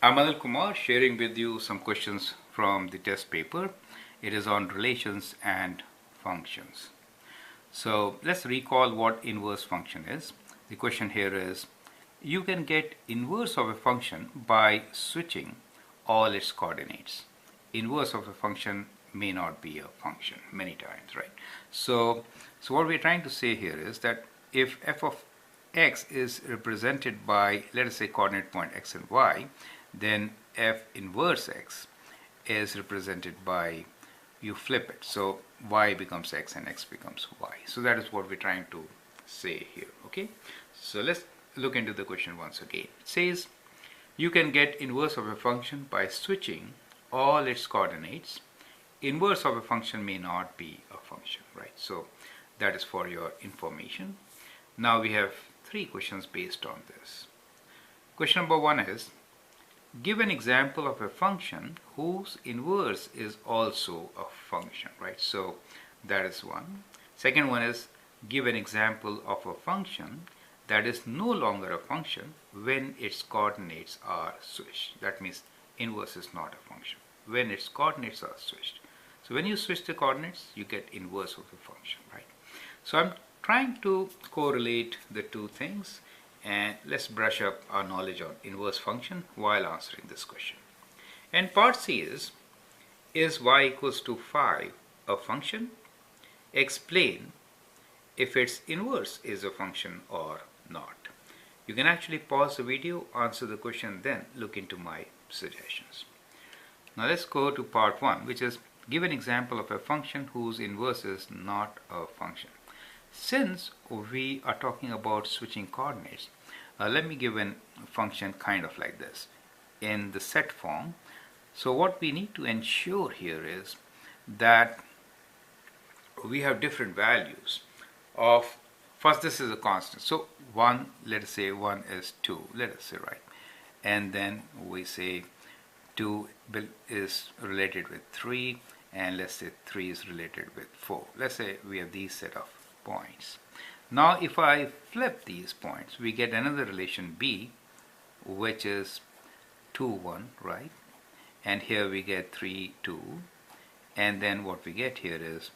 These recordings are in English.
I'm Anil Kumar sharing with you some questions from the test paper. It is on relations and functions. So let's recall what inverse function is. The question here is, you can get inverse of a function by switching all its coordinates. Inverse of a function may not be a function many times, right? So what we're trying to say here is that if f of x is represented by, let us say, coordinate point x and y, then f inverse x is represented by, you flip it, so y becomes x and x becomes y. So that is what we're trying to say here. Okay, so let's look into the question once again. It says you can get inverse of a function by switching all its coordinates. Inverse of a function may not be a function, right? So that is for your information. Now we have three questions based on this. Question number one is, give an example of a function whose inverse is also a function, right? So that is one. Second one is, give an example of a function that is no longer a function when its coordinates are switched. That means inverse is not a function when its coordinates are switched. So when you switch the coordinates, you get inverse of the function, right? So I'm trying to correlate the two things, and let's brush up our knowledge on inverse function while answering this question. And part C is y equals to 5 a function? Explain if its inverse is a function or not. You can actually pause the video, answer the question, then look into my suggestions. Now let's go to part 1, which is give an example of a function whose inverse is not a function. Since we are talking about switching coordinates, let me give a function kind of like this in the set form. So what we need to ensure here is that we have different values of, first this is a constant, so 1, let us say 1 is 2, let us say, right? And then we say 2 is related with 3, and let's say 3 is related with 4. Let's say we have these set of points. Now if I flip these points, we get another relation B, which is 2, 1, right? And here we get 3, 2, and then what we get here is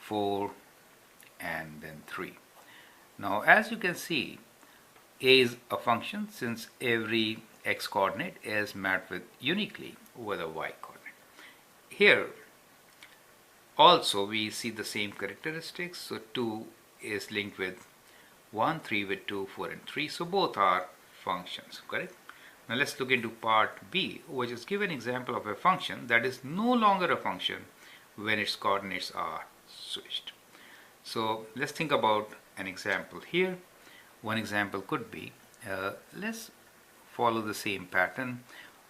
4 and then 3. Now as you can see, A is a function since every x coordinate is mapped with uniquely with a y coordinate. Here also we see the same characteristics, so 2 is linked with 1, 3 with 2, 4 and 3, so both are functions, correct? Now let's look into part B, which is give an example of a function that is no longer a function when its coordinates are switched. So let's think about an example here. One example could be, let's follow the same pattern.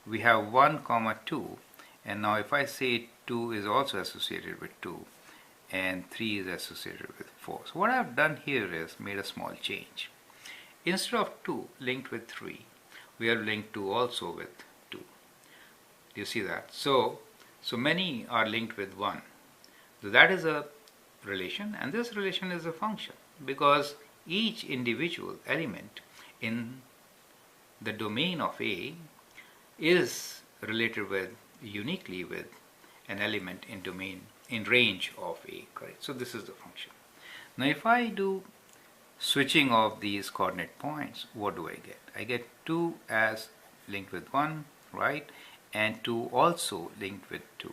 We have 1, 2, and now if I say 2 is also associated with 2 and 3 is associated with 4. So what I've done here is made a small change. Instead of 2 linked with 3, we are linked 2 also with 2. Do you see that? So many are linked with 1. So that is a relation, and this relation is a function because each individual element in the domain of A is related with uniquely with an element in domain in range of A, correct? So this is the function. Now if I do switching of these coordinate points, what do I get? I get 2 as linked with 1, right? And 2 also linked with 2.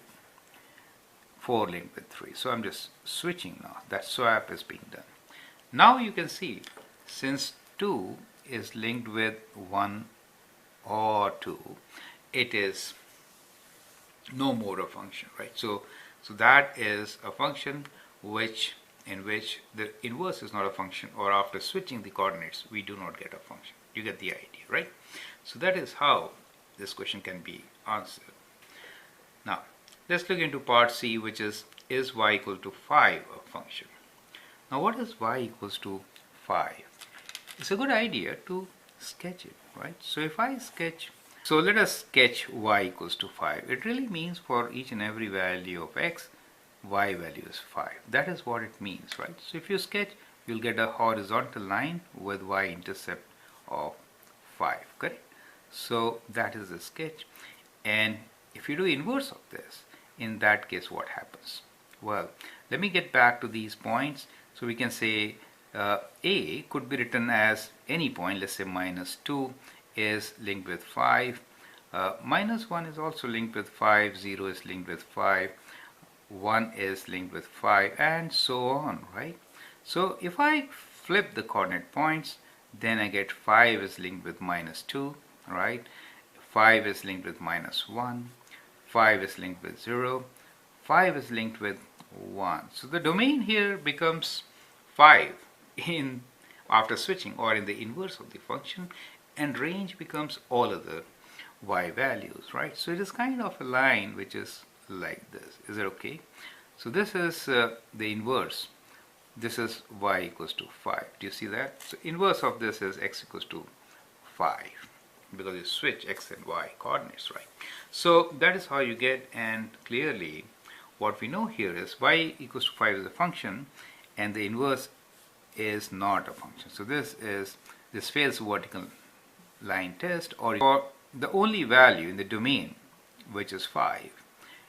4 linked with 3. So I'm just switching now. That swap is being done. Now you can see, since 2 is linked with 1 or 2, it is no more a function, right? So that is a function in which the inverse is not a function, or after switching the coordinates we do not get a function. You get the idea, right? So that is how this question can be answered. Now let's look into part C, which is y equal to 5 a function? Now what is y equals to 5? It's a good idea to sketch it, right? So if I sketch, so let us sketch y equals to 5. It really means for each and every value of x, y value is 5. That is what it means, right? So if you sketch, you'll get a horizontal line with y-intercept of 5, correct? So that is the sketch. And if you do inverse of this, in that case what happens? Well, let me get back to these points. So we can say a could be written as any point. Let's say -2 is linked with 5, -1 is also linked with 5, 0 is linked with 5, 1 is linked with 5, and so on, right? So if I flip the coordinate points, then I get 5 is linked with -2, right? 5 is linked with -1, 5 is linked with 0, 5 is linked with 1. So the domain here becomes 5 in after switching, or in the inverse of the function, and range becomes all other y values, right? So it is kind of a line which is like this. Is it okay? So this is the inverse. This is y equals to 5. Do you see that? So inverse of this is x equals to 5, because you switch x and y coordinates, right? So that is how you get, and clearly what we know here is y equals to 5 is a function, and the inverse is not a function. So this fails vertical line test, or for the only value in the domain, which is 5,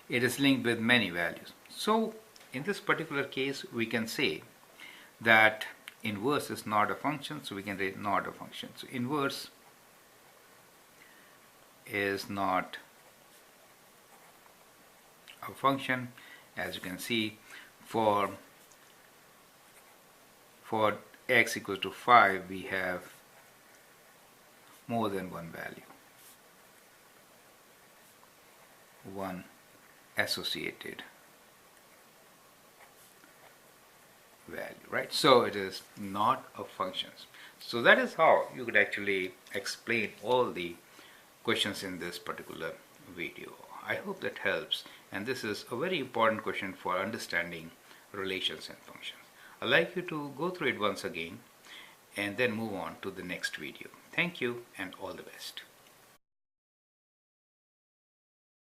it is linked with many values. So in this particular case, we can say that inverse is not a function, so we can write not a function. So inverse is not a function. As you can see, for x equals to 5, we have more than one value, one associated value, right? So it is not a function. So that is how you could actually explain all the questions in this particular video. I hope that helps, and this is a very important question for understanding relations and functions. I'd like you to go through it once again and then move on to the next video. Thank you and all the best.